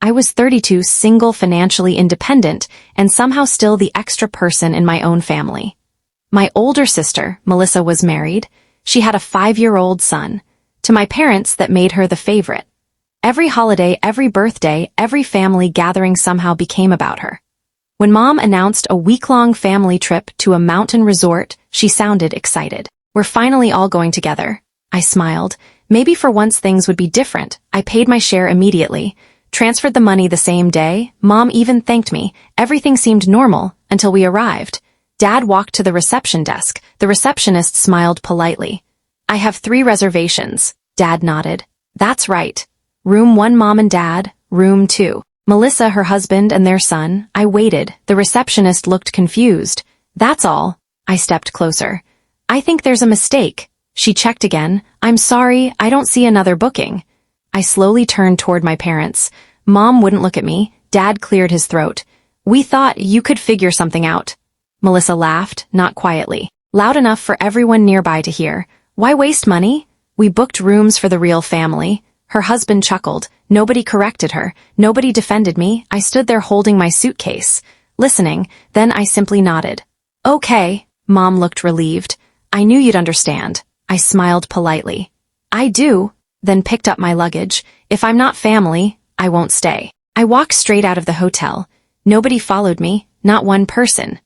I was 32, single, financially independent, and somehow still the extra person in my own family. My older sister, Melissa, was married. She had a 5-year-old son. To my parents, that made her the favorite. Every holiday, every birthday, every family gathering somehow became about her. When Mom announced a week-long family trip to a mountain resort, she sounded excited. "We're finally all going together." I smiled. Maybe for once things would be different. I paid my share immediately, transferred the money the same day. Mom even thanked me. Everything seemed normal until we arrived. Dad walked to the reception desk. The receptionist smiled politely. "I have 3 reservations." Dad nodded. "That's right. Room 1, Mom and Dad. Room 2. Melissa, her husband, and their son." I waited. The receptionist looked confused. "That's all." I stepped closer. "I think there's a mistake." She checked again. "I'm sorry, I don't see another booking." I slowly turned toward my parents. Mom wouldn't look at me. Dad cleared his throat. "We thought you could figure something out." Melissa laughed, not quietly, loud enough for everyone nearby to hear. "Why waste money? We booked rooms for the real family." Her husband chuckled. Nobody corrected her. Nobody defended me. I stood there holding my suitcase, listening. Then I simply nodded. "Okay." Mom looked relieved. "I knew you'd understand." I smiled politely. "I do," then picked up my luggage. "If I'm not family, I won't stay." I walked straight out of the hotel. Nobody followed me, not one person.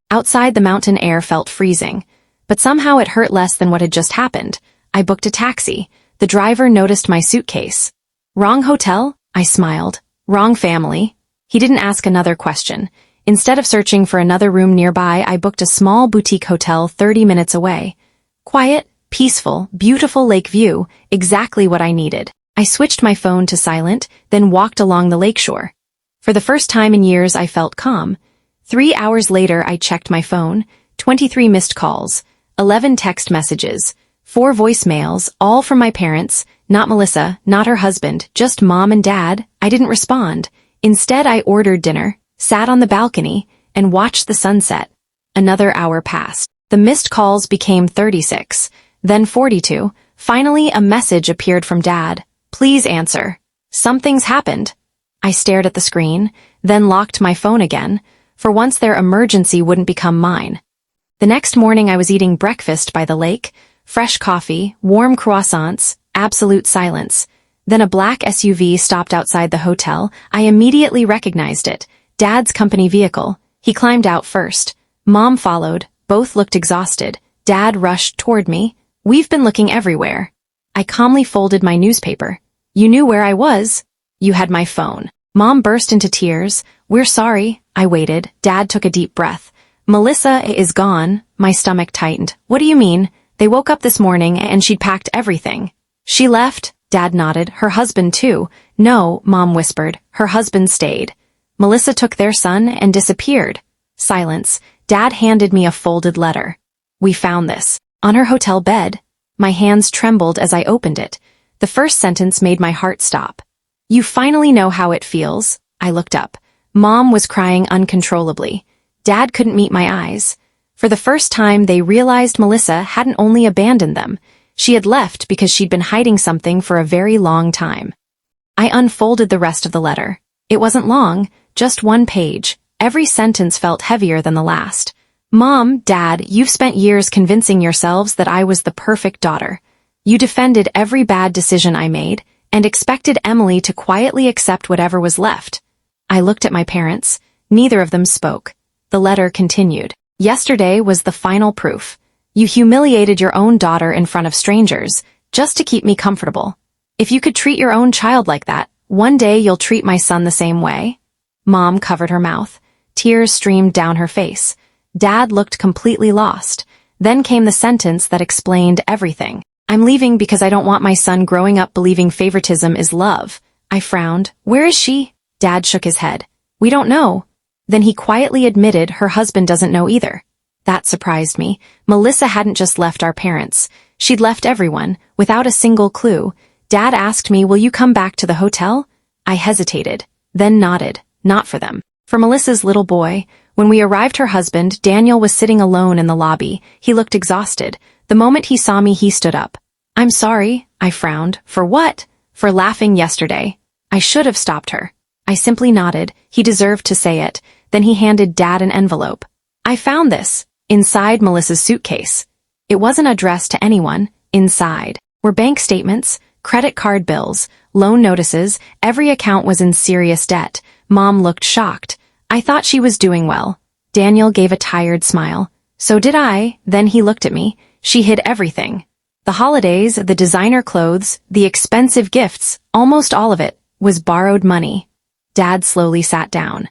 Outside, the mountain air felt freezing, but somehow it hurt less than what had just happened. I booked a taxi. The driver noticed my suitcase. "Wrong hotel?" I smiled. "Wrong family." He didn't ask another question. Instead of searching for another room nearby, I booked a small boutique hotel 30 minutes away. Quiet, peaceful, beautiful lake view, exactly what I needed. I switched my phone to silent, then walked along the lakeshore. For the first time in years, I felt calm. 3 hours later, I checked my phone. 23 missed calls, 11 text messages, 4 voicemails, all from my parents, not Melissa, not her husband, just Mom and Dad. I didn't respond. Instead, I ordered dinner, sat on the balcony, and watched the sunset. Another hour passed. The missed calls became 36, then 42. Finally, a message appeared from Dad. "Please answer. Something's happened." I stared at the screen, then locked my phone again. For once, their emergency wouldn't become mine. The next morning, I was eating breakfast by the lake. Fresh coffee, warm croissants, absolute silence. Then a black SUV stopped outside the hotel. I immediately recognized it. Dad's company vehicle. He climbed out first. Mom followed. Both looked exhausted. Dad rushed toward me. "We've been looking everywhere." I calmly folded my newspaper. "You knew where I was." "You had my phone." Mom burst into tears. "We're sorry." I waited. Dad took a deep breath. "Melissa is gone." My stomach tightened. "What do you mean?" "They woke up this morning and she'd packed everything." "She left?" Dad nodded. "Her husband too." "No," Mom whispered. "Her husband stayed. Melissa took their son and disappeared." Silence. Dad handed me a folded letter. "We found this on her hotel bed." My hands trembled as I opened it. The first sentence made my heart stop. "You finally know how it feels." I looked up. Mom was crying uncontrollably. Dad couldn't meet my eyes. For the first time, they realized Melissa hadn't only abandoned them. She had left because she'd been hiding something for a very long time. I unfolded the rest of the letter. It wasn't long, just 1 page. Every sentence felt heavier than the last. "Mom, Dad, you've spent years convincing yourselves that I was the perfect daughter. You defended every bad decision I made and expected Emily to quietly accept whatever was left." I looked at my parents. Neither of them spoke. The letter continued. "Yesterday was the final proof. You humiliated your own daughter in front of strangers, just to keep me comfortable. If you could treat your own child like that, one day you'll treat my son the same way." Mom covered her mouth. Tears streamed down her face. Dad looked completely lost. Then came the sentence that explained everything. "I'm leaving because I don't want my son growing up believing favoritism is love." I frowned. "Where is she?" Dad shook his head. "We don't know." Then he quietly admitted her husband doesn't know either. That surprised me. Melissa hadn't just left our parents. She'd left everyone, without a single clue. Dad asked me, "Will you come back to the hotel?" I hesitated, then nodded. Not for them. For Melissa's little boy. When we arrived, her husband, Daniel, was sitting alone in the lobby. He looked exhausted. The moment he saw me, he stood up. "I'm sorry," I frowned. "For what?" "For laughing yesterday." I should have stopped her. I simply nodded. He deserved to say it. Then he handed Dad an envelope. I found this inside Melissa's suitcase. It wasn't addressed to anyone. Inside were bank statements, credit card bills, loan notices. Every account was in serious debt. Mom looked shocked. I thought she was doing well. Daniel gave a tired smile. So did I. Then he looked at me. She hid everything. The holidays, the designer clothes, the expensive gifts, almost all of it was borrowed money. Dad slowly sat down.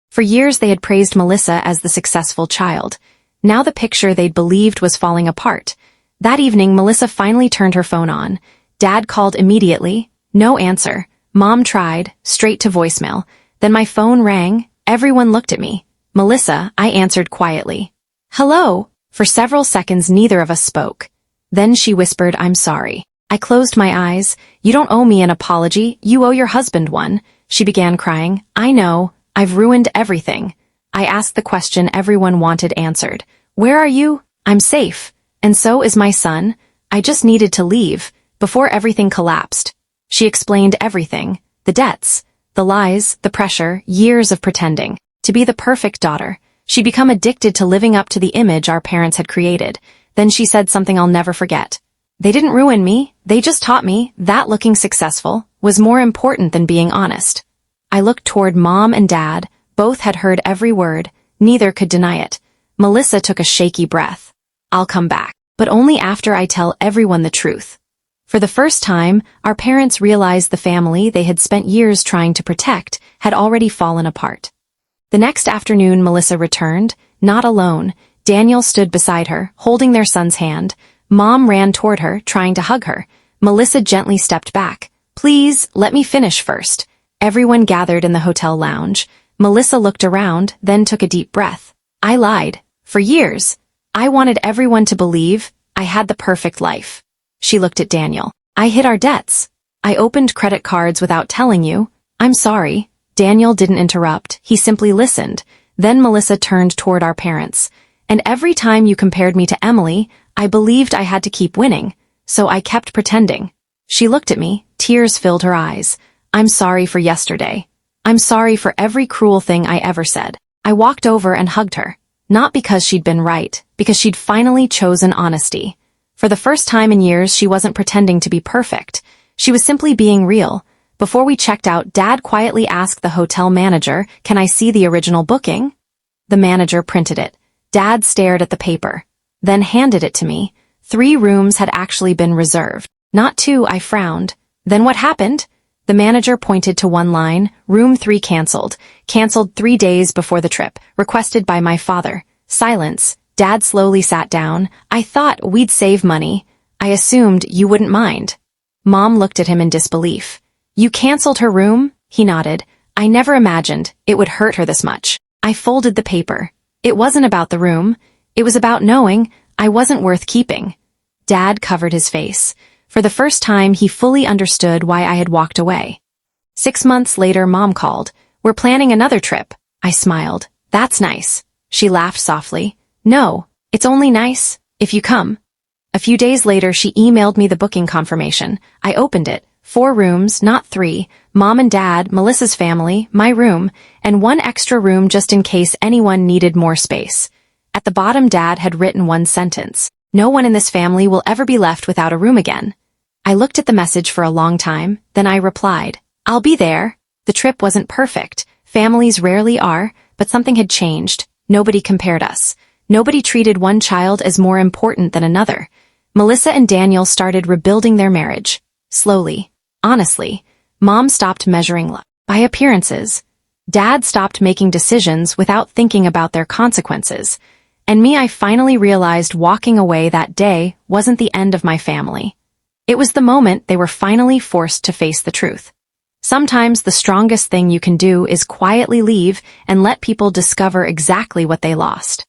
For years they had praised Melissa as the successful child. Now the picture they'd believed was falling apart. That evening, Melissa finally turned her phone on. Dad called immediately. No answer. Mom tried, straight to voicemail. Then my phone rang. Everyone looked at me. Melissa, I answered quietly. Hello. For several seconds neither of us spoke. Then she whispered, I'm sorry. I closed my eyes. You don't owe me an apology. You owe your husband one. She began crying. I know. I've ruined everything. I asked the question everyone wanted answered. Where are you? I'm safe. And so is my son. I just needed to leave before everything collapsed. She explained everything. The debts, the lies, the pressure, years of pretending to be the perfect daughter. She'd become addicted to living up to the image our parents had created. Then she said something I'll never forget. They didn't ruin me. They just taught me that looking successful was more important than being honest. I looked toward Mom and Dad. Both had heard every word. Neither could deny it. Melissa took a shaky breath. I'll come back, but only after I tell everyone the truth. For the first time, our parents realized the family they had spent years trying to protect had already fallen apart. The next afternoon, Melissa returned, not alone. Daniel stood beside her, holding their son's hand. Mom ran toward her, trying to hug her. Melissa gently stepped back. Please, let me finish first. Everyone gathered in the hotel lounge. Melissa looked around, then took a deep breath. I lied. For years. I wanted everyone to believe I had the perfect life. She looked at Daniel. I hid our debts. I opened credit cards without telling you. I'm sorry. Daniel didn't interrupt. He simply listened. Then Melissa turned toward our parents. And every time you compared me to Emily, I believed I had to keep winning. So I kept pretending. She looked at me. Tears filled her eyes. I'm sorry for yesterday. I'm sorry for every cruel thing I ever said. I walked over and hugged her. Not because she'd been right, because she'd finally chosen honesty. For the first time in years, she wasn't pretending to be perfect. She was simply being real. Before we checked out, Dad quietly asked the hotel manager, can I see the original booking? The manager printed it. Dad stared at the paper, then handed it to me. 3 rooms had actually been reserved. Not 2, I frowned. Then what happened? The manager pointed to one line, room 3 canceled. Canceled 3 days before the trip, requested by my father. Silence. Dad slowly sat down. I thought we'd save money. I assumed you wouldn't mind. Mom looked at him in disbelief. You canceled her room? He nodded. I never imagined it would hurt her this much. I folded the paper. It wasn't about the room. It was about knowing I wasn't worth keeping. Dad covered his face. For the first time, he fully understood why I had walked away. 6 months later, Mom called. We're planning another trip. I smiled. That's nice. She laughed softly. No, it's only nice if you come. A few days later, she emailed me the booking confirmation. I opened it. 4 rooms, not 3. Mom and Dad, Melissa's family, my room, and 1 extra room just in case anyone needed more space. At the bottom, Dad had written one sentence. No one in this family will ever be left without a room again. I looked at the message for a long time, then I replied, I'll be there. The trip wasn't perfect. Families rarely are, but something had changed. Nobody compared us. Nobody treated one child as more important than another. Melissa and Daniel started rebuilding their marriage. Slowly. Honestly. Mom stopped measuring love by appearances. Dad stopped making decisions without thinking about their consequences. And me, I finally realized walking away that day wasn't the end of my family. It was the moment they were finally forced to face the truth. Sometimes the strongest thing you can do is quietly leave and let people discover exactly what they lost.